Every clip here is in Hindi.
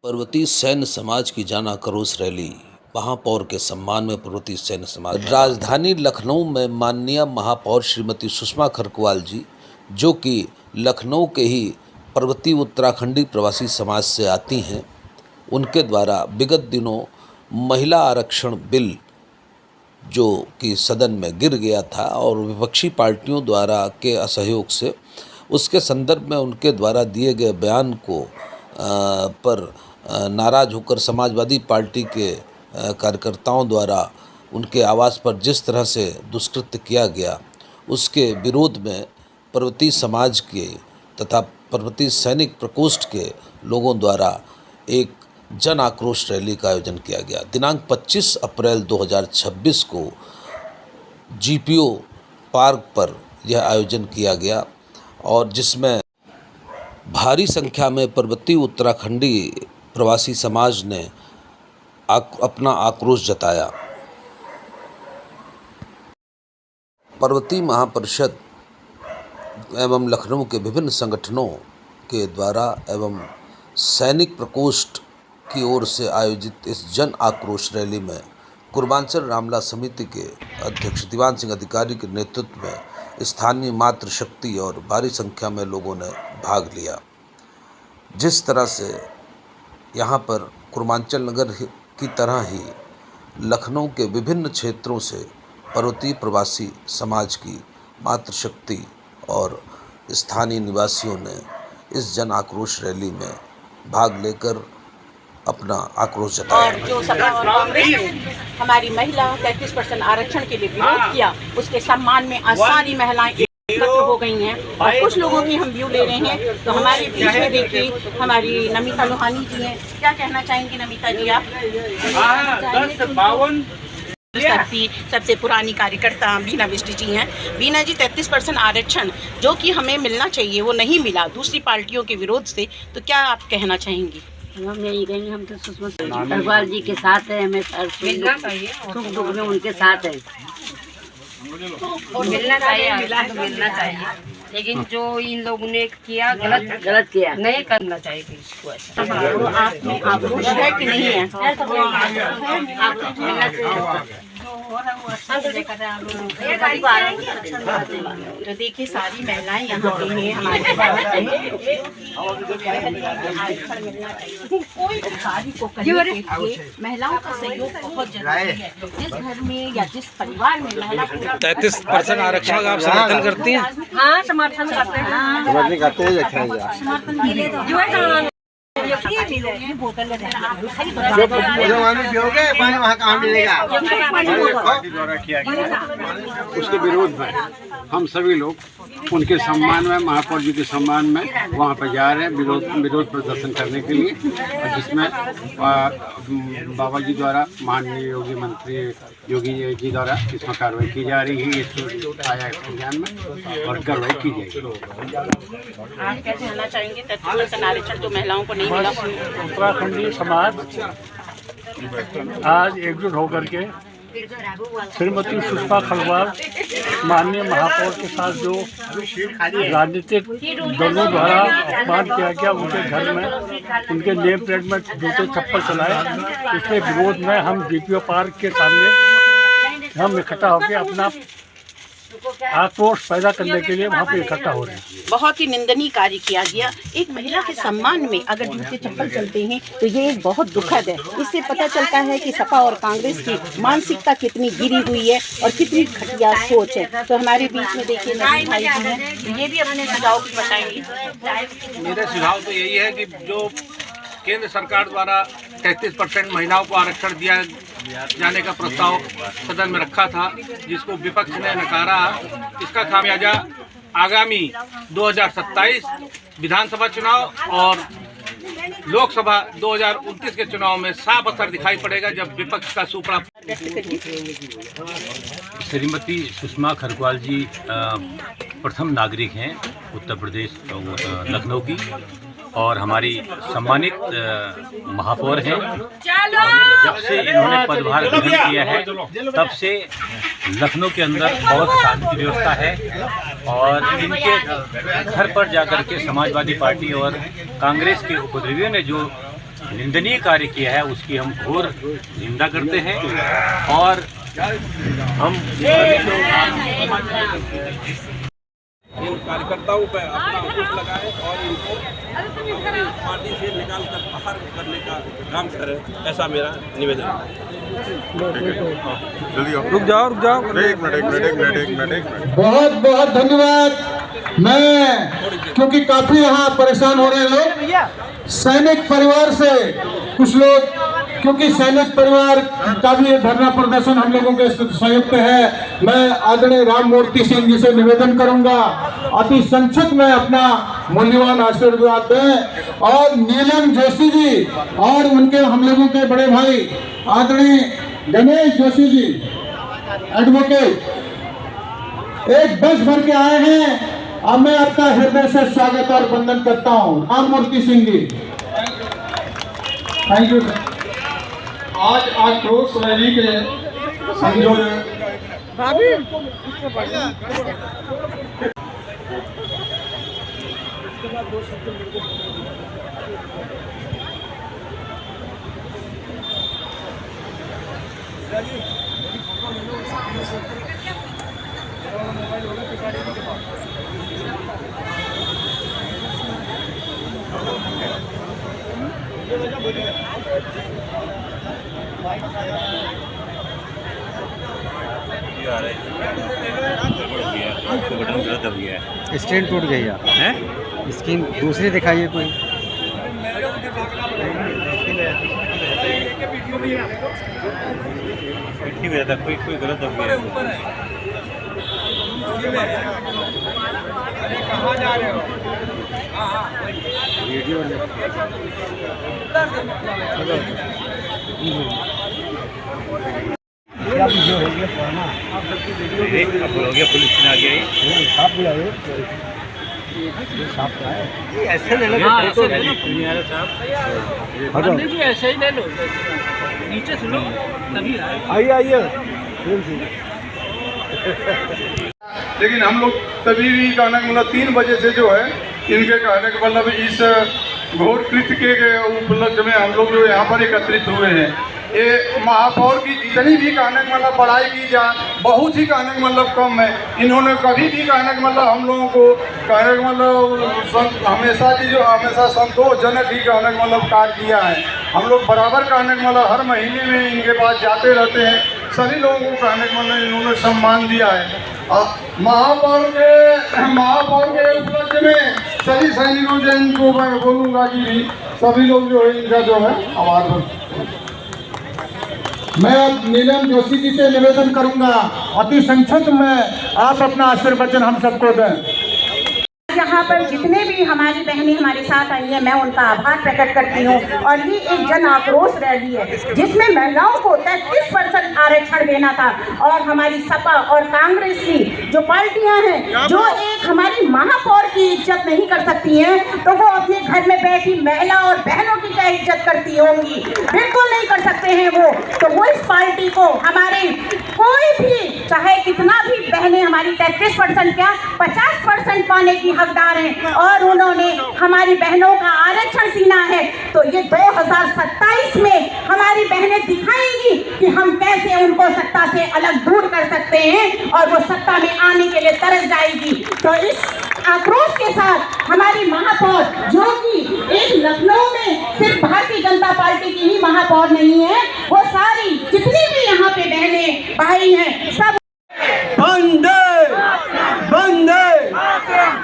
पर्वतीय सैन्य समाज की जान आक्रोश रैली। महापौर के सम्मान में पर्वतीय सैन्य समाज। राजधानी लखनऊ में माननीय महापौर श्रीमती सुषमा खरकवाल जी, जो कि लखनऊ के ही पर्वतीय उत्तराखंडी प्रवासी समाज से आती हैं, उनके द्वारा विगत दिनों महिला आरक्षण बिल जो कि सदन में गिर गया था और विपक्षी पार्टियों द्वारा के असहयोग से, उसके संदर्भ में उनके द्वारा दिए गए बयान को पर नाराज़ होकर समाजवादी पार्टी के कार्यकर्ताओं द्वारा उनके आवास पर जिस तरह से दुष्कृत्य किया गया, उसके विरोध में पर्वतीय समाज के तथा पर्वतीय सैनिक प्रकोष्ठ के लोगों द्वारा एक जन आक्रोश रैली का आयोजन किया गया। दिनांक 25 अप्रैल 2026 को जीपीओ पार्क पर यह आयोजन किया गया और जिसमें भारी संख्या में पर्वतीय उत्तराखंडी प्रवासी समाज ने अपना आक्रोश जताया। पर्वतीय महापरिषद एवं लखनऊ के विभिन्न संगठनों के द्वारा एवं सैनिक प्रकोष्ठ की ओर से आयोजित इस जन आक्रोश रैली में कुर्बांचल रामला समिति के अध्यक्ष दीवान सिंह अधिकारी के नेतृत्व में स्थानीय मातृशक्ति और भारी संख्या में लोगों ने भाग लिया। जिस तरह से यहाँ पर कुर्बांचल नगर की तरह ही लखनऊ के विभिन्न क्षेत्रों से पर्वतीय प्रवासी समाज की मातृशक्ति और स्थानीय निवासियों ने इस जन आक्रोश रैली में भाग लेकर अपना आक्रोश जताया। और जो सपा और कांग्रेस ने हमारी महिला 33% आरक्षण के लिए विरोध किया, उसके सम्मान में आज सारी महिलाएं एकत्र हो गई हैं। और कुछ लोगों की हम व्यू ले रहे हैं, तो हमारे बीच में देखिए हमारी नमिता लोहानी जी हैं। क्या कहना चाहेंगी नमिता जी आप? सबसे पुरानी कार्यकर्ता बीना बिष्ट जी हैं। बीना जी 33% आरक्षण जो कि हमें मिलना चाहिए वो नहीं मिला दूसरी पार्टियों के विरोध से, तो क्या आप कहना चाहेंगी? हम यही कहेंगे, हम तो सुषमा खरकवाल जी के साथ है, हमें मिलना चाहिए, सुख दुख में उनके साथ है, मिलना चाहिए। लेकिन जो इन लोगों ने किया गलत किया, नहीं करना चाहिए इसको ऐसा। तो आप में आक्रोश है कि नहीं है? तो देखिए सारी महिलाएं यहाँ पे हैं हमारे महिलाओं का सहयोग बहुत जरूरी है। जिस घर में या जिस परिवार में महिला 33% आरक्षण का आप समर्थन करती हैं? हाँ, समर्थन करते हैं। बोतल वहाँ कहाँ मिलेगा? उसके विरोध में हम सभी लोग उनके सम्मान में, महापौर जी के सम्मान में वहाँ पर जा रहे हैं विरोध प्रदर्शन करने के लिए, जिसमें बाबा जी द्वारा, माननीय योगी मंत्री योगी जी द्वारा इसमें कार्रवाई की जा रही है। इस आया अभियान में और कार्रवाई की जाएगी। आप क्या कहना चाहेंगे? 33% आरक्षण जो महिलाओं को नहीं मिला। उत्तराखंडी समाज आज एकजुट होकर के श्रीमती सुषमा खरकवाल माननीय महापौर के साथ जो राजनीतिक दलों द्वारा अपमान किया गया, उनके घर में उनके नेम प्लेट में जूते चप्पल चलाए, इसके विरोध में हम जीपीओ पार्क के सामने हम इकट्ठा होकर अपना आक्रोश पैदा करने के लिए वहाँ पे इकट्ठा हो रहे हैं। बहुत ही निंदनीय कार्य किया गया। एक महिला के सम्मान में अगर जूते चप्पल चलते हैं तो ये एक बहुत दुखद है। इससे पता चलता है कि सपा और कांग्रेस की मानसिकता कितनी गिरी हुई है और कितनी घटिया सोच है। तो हमारे बीच में देखिए नवीन भाई जी हैं, तो ये भी अपने सुझाव कुछ बताएंगे। मेरा सुझाव तो यही है कि जो केंद्र सरकार द्वारा 33% महिलाओं को आरक्षण दिया जाने का प्रस्ताव सदन में रखा था, जिसको विपक्ष ने नकारा, इसका खामियाजा आगामी 2027 विधानसभा चुनाव और लोकसभा 2029 के चुनाव में साफ असर दिखाई पड़ेगा, जब विपक्ष का सुपड़ा। श्रीमती सुषमा खरकवाल जी प्रथम नागरिक हैं उत्तर प्रदेश लखनऊ की और हमारी सम्मानित महापौर हैं। जब से इन्होंने पदभार ग्रहण किया है तब से लखनऊ के अंदर बहुत शांति व्यवस्था है और इनके घर पर जाकर के समाजवादी पार्टी और कांग्रेस के उपद्रवियों ने जो निंदनीय कार्य किया है उसकी हम घोर निंदा करते हैं और हम इन कार्यकर्ताओं पर अपना अंकुश लगाए और इनको अपनी पार्टी से निकाल कर बाहर करने का काम करें, ऐसा मेरा निवेदन है। रुक जाओ एक मिनट। बहुत बहुत धन्यवाद। मैं क्योंकि काफी यहाँ परेशान हो रहे हैं लोग सैनिक परिवार से, कुछ लोग क्योंकि सैनिक परिवार का भी धरना प्रदर्शन हम लोगों के संयुक्त है। मैं आदरणीय राम मूर्ति सिंह जी से निवेदन करूंगा अति संक्षिप्त में अपना मूल्यवान आशीर्वाद दें और नीलम जोशी जी और उनके हम लोगों के बड़े भाई आदरणीय गणेश जोशी जी एडवोकेट एक बस भर के आए हैं। अब मैं आपका हृदय से स्वागत और वंदन करता हूं। राम मूर्ति Singh ji, thank you sir. आज आक्रोश रैली के संयोजक स्क्रीन टूट गई है, स्क्रीन दूसरी दिखाइए कोई। कोई गलत दब गया। कहाँ जा रहे हो? वीडियो हो गया, पुलिस आ गई। ऐसे ले लो, ऐसे ही ले लो, नीचे सुनो तभी आइए। लेकिन हम लोग तभी भी कहने का मतलब 3 बजे से जो है इनके कहने का मतलब इस घोर कृत्य के उपलक्ष्य में हम लोग जो यहाँ पर एकत्रित हुए हैं। ये महापौर की जितनी भी कहने का मतलब पढ़ाई की जाए बहुत ही कहने का मतलब कम है। इन्होंने कभी भी कहने का मतलब हम लोगों को कहने का मतलब हमेशा संतोषजनक ही कहने का मतलब कार्य किया है। हम लोग बराबर कहने का मतलब हर महीने में इनके पास जाते रहते हैं। सभी लोगों को कहने का मतलब इन्होंने सम्मान दिया है। महापौर के उपलक्ष्य में सभी सैनिकों से इनको मैं बोलूँगा कि सभी लोग जो है इनका जो है आभार। मैं अब नीलम जोशी जी से निवेदन करूंगा अति संक्षिप्त में आप अपना आशीर्वचन हम सबको दें। यहाँ पर जितने भी हमारी बहनें हमारे साथ आई हैं मैं उनका आभार प्रकट करती हूँ। और ये एक जन आक्रोश रैली है जिसमें महिलाओं को 33% आरक्षण देना था और हमारी सपा और कांग्रेस की जो पार्टियां हैं जो एक हमारी महापौर की इज्जत नहीं कर सकती हैं तो वो अपने घर में बैठी महिला और बहनों की क्या इज्जत करती होंगी? बिल्कुल नहीं कर सकते हैं वो। तो वो इस पार्टी को हमारे कोई भी चाहे कितना भी बहनें हमारी 33% क्या 50% पाने की हकदार हैं और उन्होंने हमारी बहनों का आरक्षण सीना है। तो ये 2027 में हमारी बहनें दिखाएंगी कि हम कैसे उनको सत्ता से अलग दूर कर सकते हैं और वो सत्ता में आने के लिए तरस जाएगी। तो इस आक्रोश के साथ हमारी महापौर जो कि एक लखनऊ में सिर्फ भारतीय जनता पार्टी की ही महापौर नहीं है, वो सारी जितनी भी यहाँ पे बहनें भाई हैं सब बंदे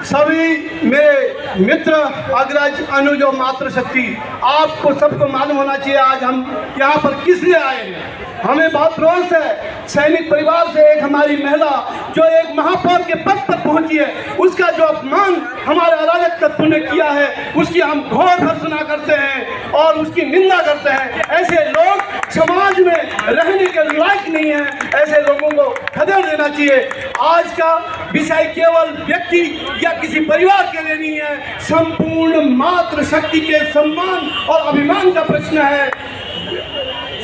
सभी मेरे मित्र अग्रज अनुज और मातृशक्ति, आपको सबको मालूम होना चाहिए आज हम यहाँ पर किस लिए आए हैं। हमें बहुत रोष है सैनिक परिवार से एक हमारी महिला जो एक महापौर के पद पर पहुंची है उसका जो अपमान हमारे अराजक तत्व ने किया है उसकी हम घोर भर्त्सना करते हैं और उसकी निंदा करते हैं। ऐसे लोग समाज में रहने के लायक नहीं है, ऐसे लोगों को खदेड़ देना चाहिए। आज का विषय केवल व्यक्ति या किसी परिवार के लिए नहीं है, संपूर्ण मातृशक्ति के सम्मान और अभिमान का प्रश्न है।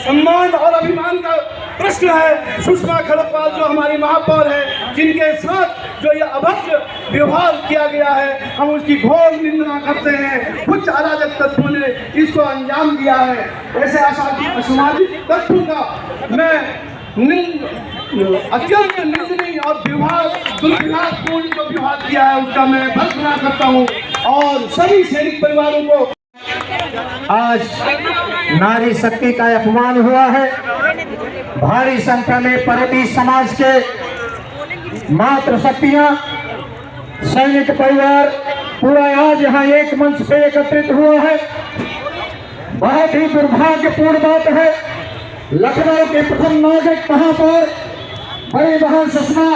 सम्मान और अभिमान का प्रश्न है सुषमा खरगवाल जो हमारी महापौर है, जिनके साथ जो ये अभद्र व्यवहार किया गया है, हम उसकी घोर निंदा करते हैं। कुछ अराजक तत्वों ने इसको अंजाम दिया है। ऐसे असामाजिक तत्वों का मैं अत्यंत निंदनीय और दुर्भाग्यपूर्ण जो व्यवहार किया है उसका मैं भर्त्सना करता हूँ और सभी सैनिक परिवारों को आज नारी शक्ति का अपमान हुआ है। भारी संख्या में पर्वतीय समाज के मातृ शक्तियां, सैनिक परिवार पूरा आज यहाँ एक मंच पे एकत्रित हुआ है। बहुत ही दुर्भाग्यपूर्ण बात है, लखनऊ के प्रथम नागरिक महापौर बड़ी बहन सुषमा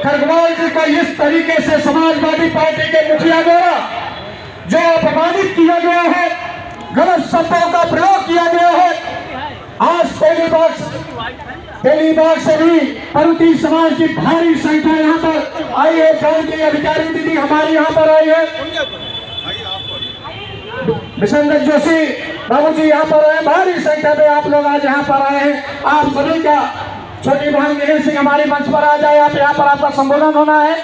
खरगवाल जी को इस तरीके से समाजवादी पार्टी के मुखिया द्वारा जो अपमानित किया गया है, गलत शब्दों का प्रयोग किया गया है। आज तेलीबाग से भी पर्वतीय समाज की भारी संख्या यहाँ पर आई है। जान की अधिकारी दीदी हमारी यहाँ पर आई है, विशेंद्र जोशी बाबू जी यहाँ पर आए, भारी संख्या में आप लोग आज यहाँ पर आए हैं। आप सभी का छोटी बहन मिहिर सिंह हमारी मंच पर आ जाए, आप यहाँ पर आपका संबोधन होना है।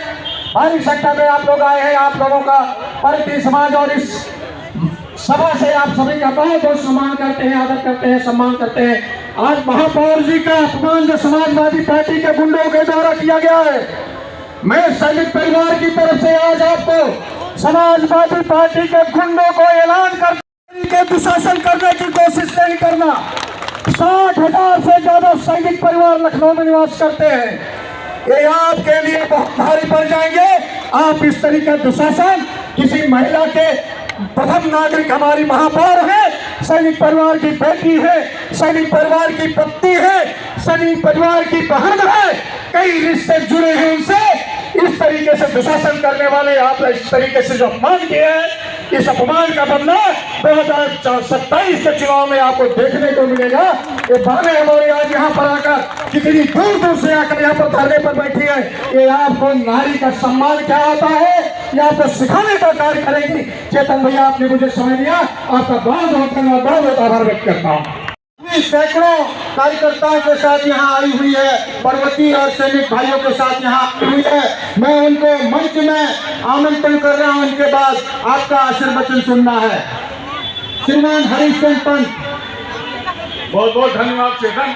भारी संख्या में आप लोग आए हैं, आप लोगों का पर्वतीय समाज और इस सभा से आप सभी का बहुत बहुत सम्मान करते हैं, आदर करते हैं, सम्मान करते हैं। आज महापौर जी का अपमान जो समाजवादी पार्टी के गुंडों के द्वारा किया गया है, मैं सैनिक परिवार की तरफ से आज आपको समाजवादी पार्टी के गुंडों को ऐलान करके दुशासन करने की कोशिश नहीं करना। 60,000 से ज्यादा सैनिक परिवार लखनऊ में निवास करते हैं, ये आपके लिए बहुत भारी पड़ जाएंगे। आप इस तरीके दुशासन किसी महिला के प्रथम नागरिक हमारी महापौर है, सैनिक परिवार की बेटी है, सैनिक परिवार की पत्नी है, सैनिक परिवार की बहन है, कई रिश्ते जुड़े हैं उनसे। इस तरीके से दुशासन करने वाले आप इस तरीके से जो अपमान किए हैं, इस अपमान का बदला 2027 के चुनाव में आपको देखने को मिलेगा। ये बहनें हमारे आज यहाँ पर आकर कितनी दूर दूर से आकर यहाँ पर धरने पर बैठी है, ये आपको नारी का सम्मान क्या होता है ये आपको सिखाने का कार्य करेगी। चेतन भैया आपने मुझे समय दिया, आपका बहुत बहुत धन्यवाद, बहुत बहुत आभार व्यक्त करता हूँ। सैकड़ों कार्यकर्ताओं के साथ यहाँ आई हुई है, पर्वतीय और सैनिक भाइयों के साथ यहाँ आई हुई है। मैं उनको मंच में आमंत्रण कर रहा हूँ, उनके बाद आपका आशीर्वचन सुनना है। श्रीमान हरिश्चंद्र पंत। बहुत बहुत धन्यवाद चेतन।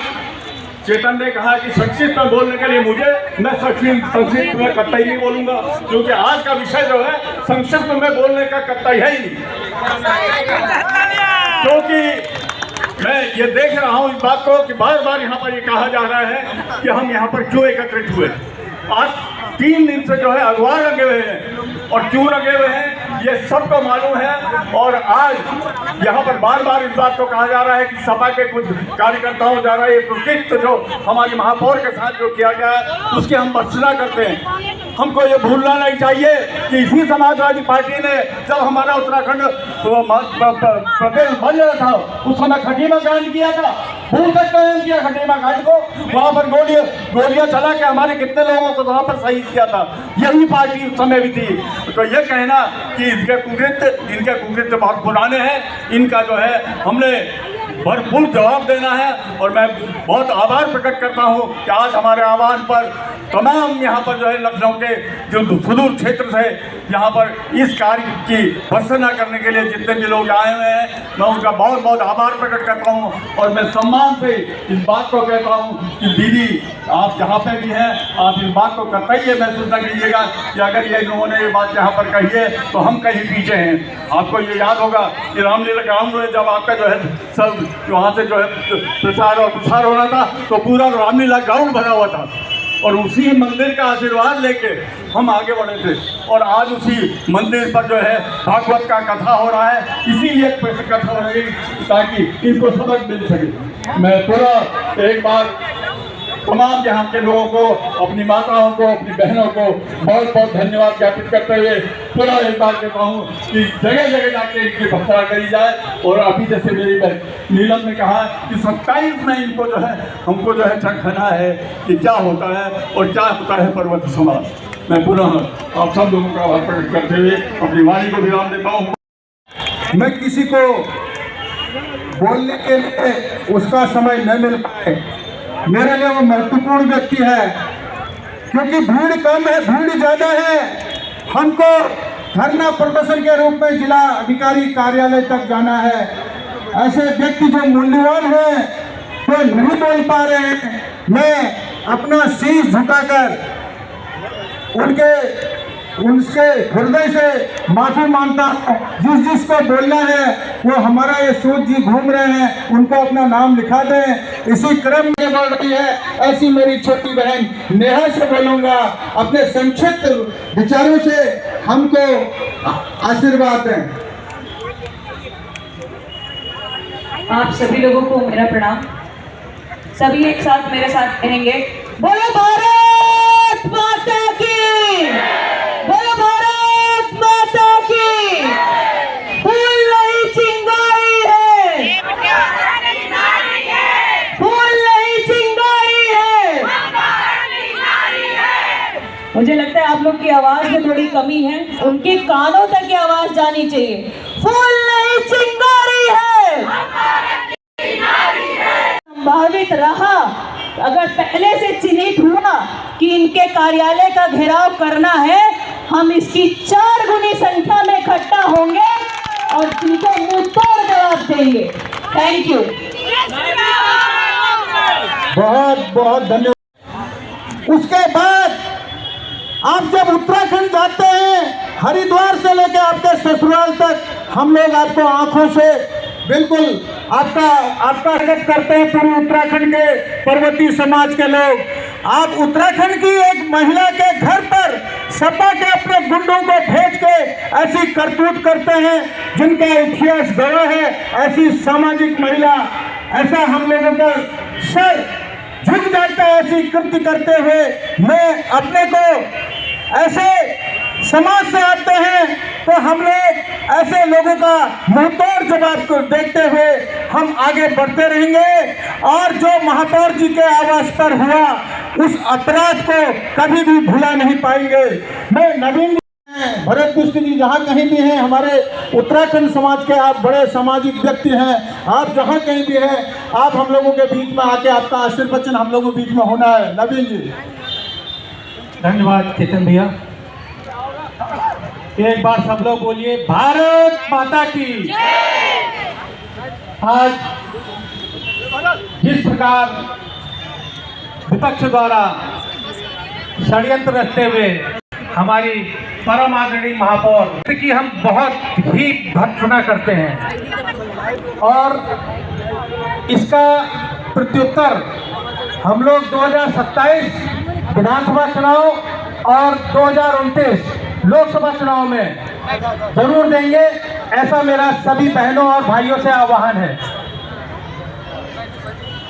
चेतन ने कहा कि संक्षिप्त में बोलने के लिए मैं संक्षिप्त में कतई नहीं बोलूंगा, क्योंकि आज का विषय जो है संक्षिप्त में बोलने का कतई है ही नहीं। क्योंकि मैं ये देख रहा हूँ इस बात को कि बार बार यहाँ पर ये कहा जा रहा है कि हम यहाँ पर क्यों एकत्रित हुए। आज 3 दिन से जो है अखबार लगे हुए हैं और क्यों लगे हुए हैं ये सबको मालूम है। और आज यहाँ पर बार बार इस बात को कहा जा रहा है कि सपा के कुछ कार्यकर्ताओं द्वारा ये कृत्य जो हमारी महापौर के साथ जो किया गया है उसकी हम भर्त्सना करते हैं। हमको ये भूलना नहीं चाहिए कि इसी समाजवादी पार्टी ने जब हमारा उत्तराखंड प्रदेश बन रहा था उस समय खटीमा कांड किया था। भूल सकते हैं किया खटीमा कांड को, वहाँ पर गोलियां चला के हमारे कितने लोगों को वहाँ पर शहीद किया था, यही पार्टी उस समय भी थी। तो ये कहना कि इनके कुकृत्य बहुत पुराने हैं, इनका जो है हमने भरपूर जवाब देना है। और मैं बहुत आभार प्रकट करता हूँ कि आज हमारे आह्वान पर तमाम यहाँ पर जो है लखनऊ के जो सुदूर क्षेत्र से यहाँ पर इस कार्य की भर्त्सना करने के लिए जितने भी लोग आए हुए हैं, मैं उनका बहुत बहुत आभार प्रकट करता हूँ। और मैं सम्मान से इस बात को कहता हूँ कि दीदी आप जहाँ पे भी हैं आप इस बात को कतई ये महसूस न कीजिएगा कि अगर ये लोगों ने ये बात यहाँ पर कही है तो हम कहीं पीछे हैं। आपको ये याद होगा कि रामलीला ग्राउंड में जब आपका जो है सब वहाँ से जो है प्रसार और प्रसार होना था तो पूरा रामलीला ग्राउंड भरा हुआ था और उसी मंदिर का आशीर्वाद लेके हम आगे बढ़े थे। और आज उसी मंदिर पर जो है भागवत का कथा हो रहा है, इसीलिए कथा हो रही ताकि इनको सबक मिल सके। मैं पूरा एक बार तमाम यहाँ के लोगों को, अपनी माताओं को, अपनी बहनों को बहुत बहुत धन्यवाद ज्ञापित करते हुए पूरा एक बार कहता हूँ कि जगह जगह जाके इनकी भर्त्सना करी जाए। और अभी जैसे मेरी नीलम ने कहा कि 27 में इनको जो है हमको जो है चखना है कि क्या होता है और क्या होता है पर्वत समाज। मैं पुनः आप सब लोगों का आभार प्रकट करते हुए अपनी वाणी को विराम देता हूँ। मैं किसी को बोलने के लिए उसका समय न मिल पाए, मेरे लिए वो महत्वपूर्ण व्यक्ति है, क्योंकि भीड़ कम है, भीड़ ज्यादा है। हमको धरना प्रदर्शन के रूप में जिला अधिकारी कार्यालय तक जाना है। ऐसे व्यक्ति जो मूल्यवान है वो नहीं बोल पा रहे हैं। मैं अपना शीश झुकाकर उनके हृदय से माफी मांगता हूँ। जिसको बोलना है वो हमारा ये सूद जी घूम रहे हैं, उनको अपना नाम लिखा दें। इसी क्रम में बोल रही है ऐसी मेरी छोटी बहन नेहा से बोलूंगा। अपने संक्षिप्त विचारों से हमको आशीर्वाद दें। आप सभी लोगों को मेरा प्रणाम। सभी एक साथ मेरे साथ कहेंगे, बोलो भारत माता की, बोलो भारत माता की। फूल नहीं चिंगारी है, फूल नहीं चिंगारी है। मुझे लगता है आप लोग की आवाज में थोड़ी कमी है, उनके कानों तक ये आवाज जानी चाहिए। फूल नहीं चिंगारी है। संभावित रहा अगर पहले से चिन्हित हुआ कि इनके कार्यालय का घेराव करना है, हम इसकी 4 गुनी संख्या में इकट्ठा होंगे और इनको मुंहतोड़ जवाब देंगे। Thank you. बहुत बहुत धन्यवाद। उसके बाद आप जब उत्तराखंड जाते हैं, हरिद्वार से लेकर आपके ससुराल तक, हम लोग आपको आंखों से बिल्कुल आपका स्वागत करते हैं। पूरे उत्तराखंड के पर्वतीय समाज के लोग, आप उत्तराखंड की एक महिला के घर पर सपा के अपने गुंडों को भेज के ऐसी करतूत करते हैं जिनका इतिहास गवाह है। ऐसी सामाजिक महिला, ऐसा हम लोगों का सर झुक जाता है ऐसी कृत्य करते हुए। मैं अपने को ऐसे समाज से आते हैं तो हम लोग ऐसे लोगों का मुंहतोड़ जवाब को देखते हुए हम आगे बढ़ते रहेंगे और जो महापौर जी के आवास पर हुआ उस अपराध को कभी भी भुला नहीं पाएंगे। मैं नवीन भरत बिष्ट जी जहाँ कहीं भी हैं, हमारे उत्तराखंड समाज के आप बड़े सामाजिक व्यक्ति हैं, आप जहाँ कहीं भी हैं आप हम लोगों के बीच में आके आपका आशीर्वचन हम लोगों के बीच में होना है। नवीन जी। धन्यवाद चेतन भैया। एक बार सब लोग बोलिए भारत माता की। आज जिस प्रकार विपक्ष द्वारा षड्यंत्र रचते हुए हमारी परम आदरणीय महापौर की हम बहुत ही भर्त्सना करते हैं और इसका प्रत्युत्तर हम लोग 2027 विधानसभा चुनाव और 2029 लोकसभा चुनाव में जरूर देंगे, ऐसा मेरा सभी बहनों और भाइयों से आह्वान है।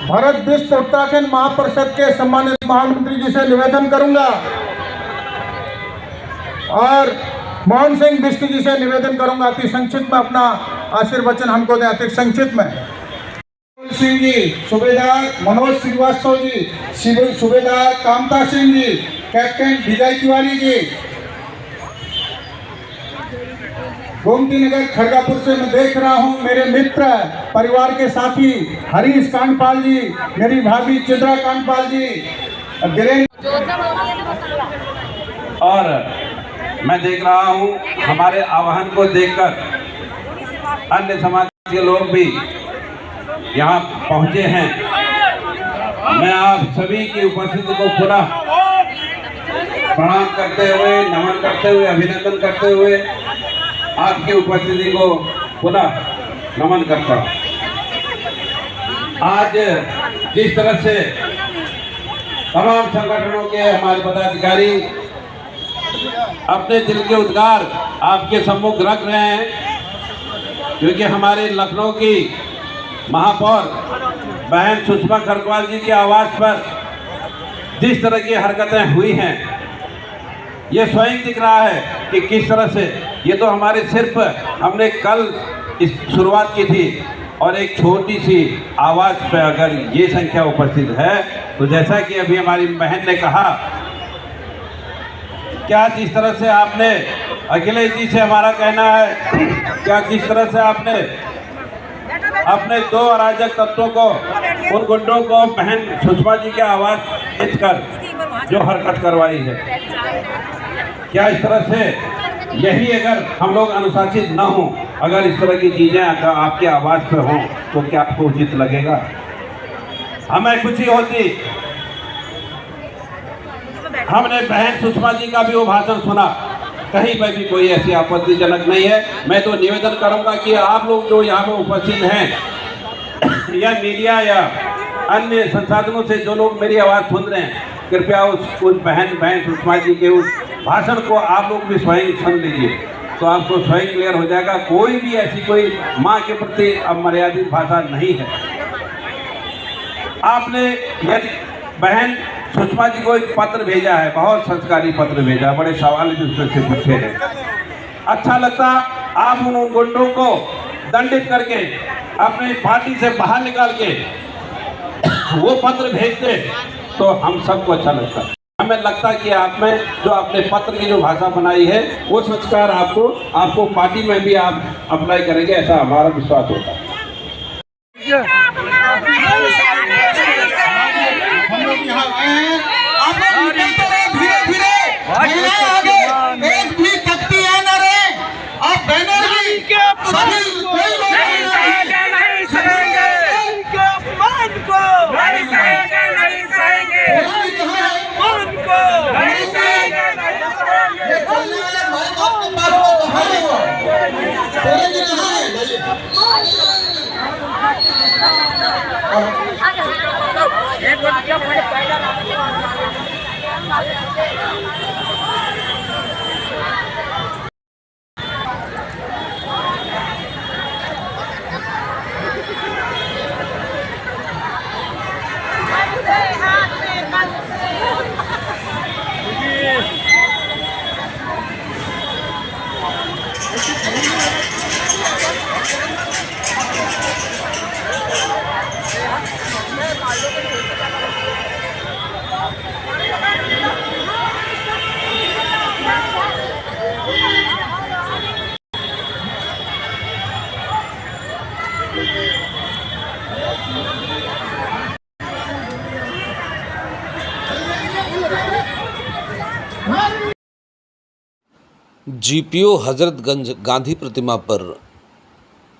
भरत बिष्ट उत्तराखंड महापरिषद के सम्मानित महामंत्री जी से निवेदन करूंगा और मोहन सिंह बिष्ट जी से निवेदन करूंगा अति संक्षिप्त में अपना आशीर्वचन हमको दें। अति संक्षिप्त में सिंह जी, सूबेदार मनोज श्रीवास्तव जी, सूबेदार कामता सिंह जी, कैप्टन विजय तिवारी जी, गोमती नगर खड़गापुर से मैं देख रहा हूं मेरे मित्र परिवार के साथी हरीश कांडपाल जी, मेरी भाभी चित्रा कांडपाल जी, और मैं देख रहा हूं हमारे आह्वान को देखकर अन्य समाज के लोग भी यहाँ पहुँचे हैं। मैं आप सभी की उपस्थिति को पुनः प्रणाम करते हुए, नमन करते हुए, अभिनंदन करते हुए आपकी उपस्थिति को पुनः नमन करता हूँ। आज जिस तरह से तमाम संगठनों के हमारे पदाधिकारी अपने दिल के उद्गार आपके सम्मुख रख रहे हैं, क्योंकि हमारे लखनऊ की महापौर बहन सुषमा खरकवाल जी के आवास पर जिस तरह की हरकतें हुई हैं, ये स्वयं दिख रहा है कि किस तरह से ये तो हमारे सिर्फ हमने कल इस शुरुआत की थी और एक छोटी सी आवाज़ पर अगर ये संख्या उपस्थित है तो जैसा कि अभी हमारी बहन ने कहा, क्या जिस तरह से आपने अखिलेश जी से हमारा कहना है, क्या जिस तरह से आपने अपने 2 अराजक तत्वों को, उन गुंडों को बहन सुषमा जी के आवाज खींचकर जो हरकत करवाई है, क्या इस तरह से यही अगर हम लोग अनुशासित न हों, अगर इस तरह की चीजें आपकी आवाज पे हों तो क्या आपको उचित लगेगा? हमें खुशी होती, हमने बहन सुषमा जी का भी वो भाषण सुना, कहीं पर भी कोई ऐसी आपत्तिजनक नहीं है। मैं तो निवेदन करूंगा कि आप लोग जो यहाँ पर उपस्थित हैं या मीडिया या अन्य संसाधनों से जो लोग मेरी आवाज़ सुन रहे हैं, कृपया उस बहन सुषमा जी के उस भाषण को आप लोग भी स्वयं सुन लीजिए, तो आपको स्वयं क्लियर हो जाएगा। कोई भी ऐसी कोई माँ के प्रति अमर्यादित भाषा नहीं है। आपने यदि बहन सुषमा जी को एक पत्र भेजा है, बहुत संस्कारी पत्र भेजा, बड़े सवाल उसमें से पूछे हैं। अच्छा लगता आप उन गुंडों को दंडित करके अपनी पार्टी से बाहर निकाल के वो पत्र भेजते तो हम सबको अच्छा लगता। हमें लगता कि आप में जो आपने पत्र की जो भाषा बनाई है वो संस्कार आपको पार्टी में भी आप अप्लाई करेंगे, ऐसा हमारा विश्वास होता है। हम लोग यहाँ आए हैं, आप लोग निकलते रहे धीरे धीरे, महिलाएं आगे एक भी तख्ती है न रहे, आप बैनर भी सभी कोई लोग नहीं सहेंगे, नहीं सहेंगे, इनके अपमान को नहीं सहेंगे, नहीं सहेंगे, अपमान को नहीं सहेंगे, नहीं सहेंगे। ये बोलने वाले भाई को अपने पास में कहाँ है वो? बोलेंगे कहाँ है? जीपीओ हजरतगंज गांधी प्रतिमा पर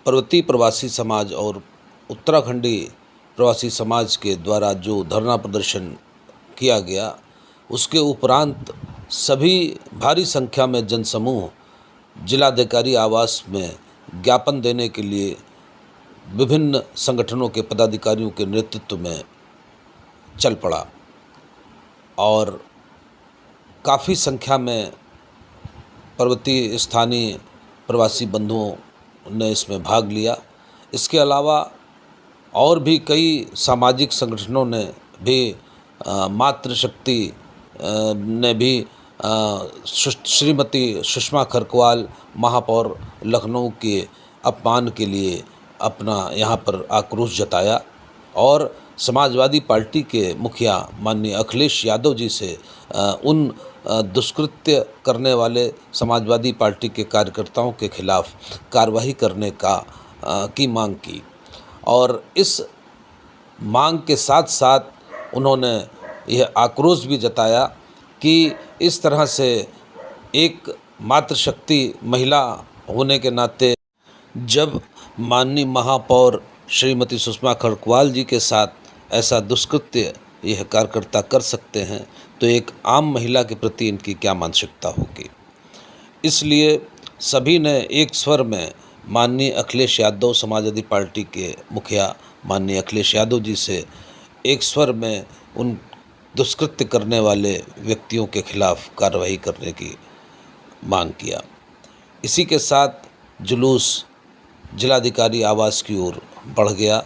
पर्वतीय प्रवासी समाज और उत्तराखंडी प्रवासी समाज के द्वारा जो धरना प्रदर्शन किया गया, उसके उपरांत सभी भारी संख्या में जनसमूह जिलाधिकारी आवास में ज्ञापन देने के लिए विभिन्न संगठनों के पदाधिकारियों के नेतृत्व में चल पड़ा और काफ़ी संख्या में पर्वतीय स्थानीय प्रवासी बंधुओं ने इसमें भाग लिया। इसके अलावा और भी कई सामाजिक संगठनों ने भी मातृशक्ति ने भी श्रीमती सुषमा खरकवाल महापौर लखनऊ के अपमान के लिए अपना यहाँ पर आक्रोश जताया और समाजवादी पार्टी के मुखिया माननीय अखिलेश यादव जी से उन दुष्कृत्य करने वाले समाजवादी पार्टी के कार्यकर्ताओं के खिलाफ कार्रवाई करने की मांग की और इस मांग के साथ साथ उन्होंने यह आक्रोश भी जताया कि इस तरह से एक मातृशक्ति महिला होने के नाते जब माननीय महापौर श्रीमती सुषमा खरकवाल जी के साथ ऐसा दुष्कृत्य यह कार्यकर्ता कर सकते हैं तो एक आम महिला के प्रति इनकी क्या मानसिकता होगी। इसलिए सभी ने एक स्वर में माननीय अखिलेश यादव समाजवादी पार्टी के मुखिया माननीय अखिलेश यादव जी से एक स्वर में उन दुष्कृत्य करने वाले व्यक्तियों के खिलाफ कार्रवाई करने की मांग किया। इसी के साथ जुलूस जिलाधिकारी आवास की ओर बढ़ गया,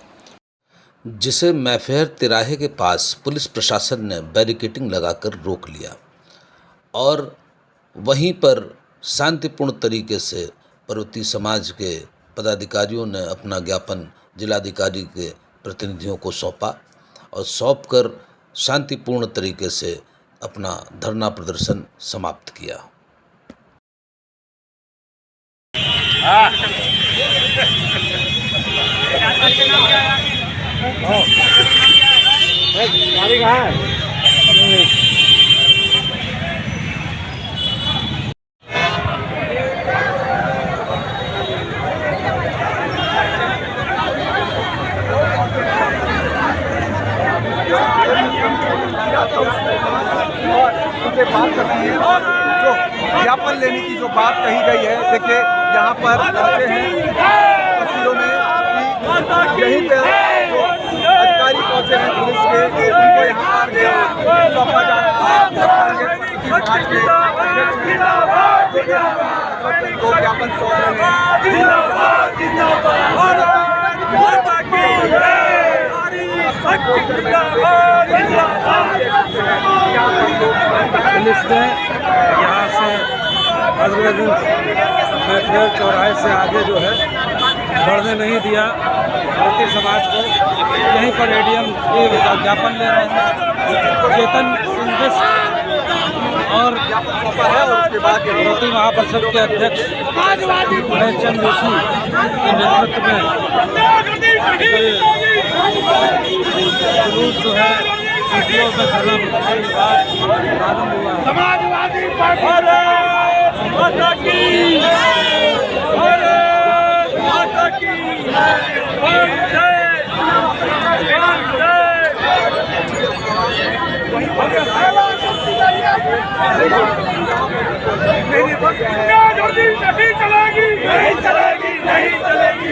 जिसे मैफेयर तिराहे के पास पुलिस प्रशासन ने बैरिकेडिंग लगाकर रोक लिया और वहीं पर शांतिपूर्ण तरीके से पर्वतीय समाज के पदाधिकारियों ने अपना ज्ञापन जिलाधिकारी के प्रतिनिधियों को सौंपा और सौंपकर शांतिपूर्ण तरीके से अपना धरना प्रदर्शन समाप्त किया। गाड़ी कहाँ है? उनसे बात करते हैं और जो ज्ञापन लेने की जो बात कही गई है, देखिए यहाँ पर रहते हैं तस्वीरों में कि यहीं पे जो अधिकारी पहुँचे हैं पुलिस के, उनको यहाँ पर सौंपा जा रहा है। ज्ञापन सौंप पुलिस ने यहाँ से हजरतगंज मेट्रो चौराहे से आगे जो है बढ़ने नहीं दिया। भारतीय समाज को यहीं पर एडीएम ये ज्ञापन ले रहे हैं। चेतन सिंह और उसके बाद भारतीय महापरिषद के अध्यक्ष चंद जोशी के नेतृत्व में जुलूस जो है सीटीओ में खत्म प्रारंभ हुआ। समाजवादी नहीं चलेगी, नहीं चलेगी, नहीं चलेगी, नहीं चलेगी।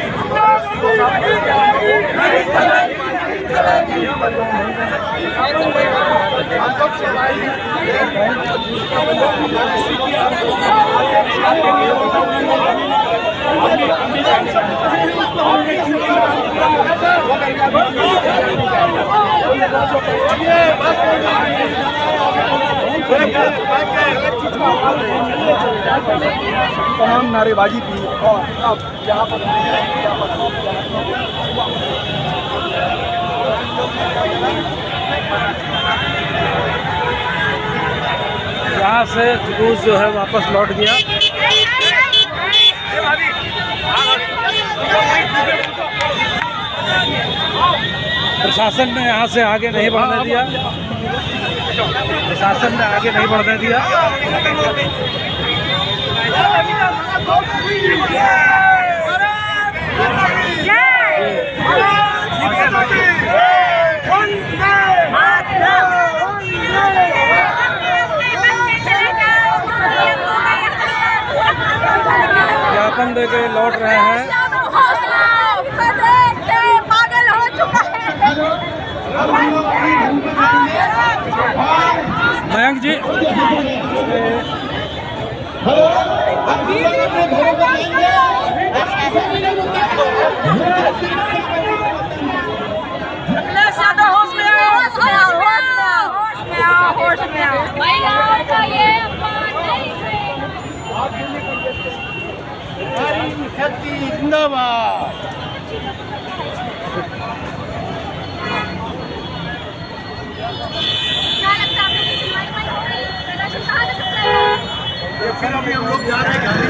तमाम नारेबाजी की और अब यहाँ पर यहाँ से जुलूस जो है वापस लौट गया। प्रशासन ने यहाँ से आगे नहीं बढ़ने दिया। प्रशासन ने आगे नहीं बढ़ने दिया। ज्ञापन दे के लौट रहे हैं। पागल हो चुका है मयंक जी। होश में आओ, होश में आओ, होश में आओ, होश में आओ। महिलाओं का ये शक्ति जिंदाबाद। फिर अभी हम लोग जा रहे हैं गाड़ी।